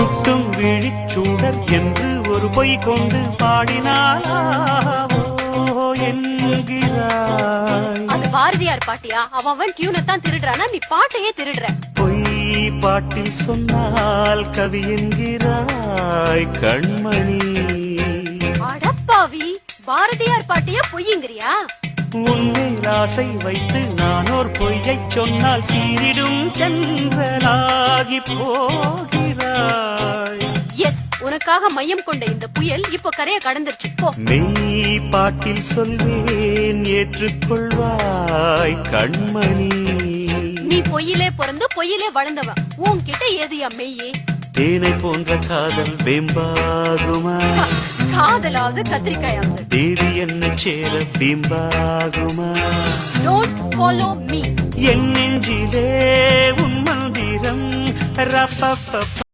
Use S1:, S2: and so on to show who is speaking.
S1: சுட்டும் விழிச்சூடர் என்று ஒரு பொய் கொண்டு பாடினாலாவோ என்கிறாய்.
S2: அது பாரதியார் பாட்டியா? அவன் டியூனத்தான் திருடுறானா, நீ பாட்டையே திருடுற.
S1: பொய் பாட்டில் சொன்னால் கவி என்கிறாய் கண்மணி.
S2: அடப்பாவி, பாரதியார் பாட்டியா பொய்யுங்கிறியா?
S1: உன்மேல் ஆசை வைத்து நானோர் பொய்யைச் சொன்னால் சீரிடும் சென்றலாகி போகிறாய்.
S2: எஸ், உனக்காக மையம் கொண்ட இந்த புயல் இப்போ கரையை கடந்துருச்சு. போ.
S1: மெய் பாட்டில் சொல்வேன் ஏற்றுக்கொள்வாய் கண்மணி.
S2: நீ பொய்யிலே பிறந்து பொய்யிலே வளர்ந்தவன், உன்கிட்ட ஏதுயா மெய்யே?
S1: தேனை போன்ற காதல் வெம்பாகுமா?
S2: காதலாவது கத்திரிக்காயாவது
S1: தேவி என்ன சேர பிம்பாகுமா?
S2: Don't follow me.
S1: என் நெஞ்சிலே உன் மந்திரம் ரப்ப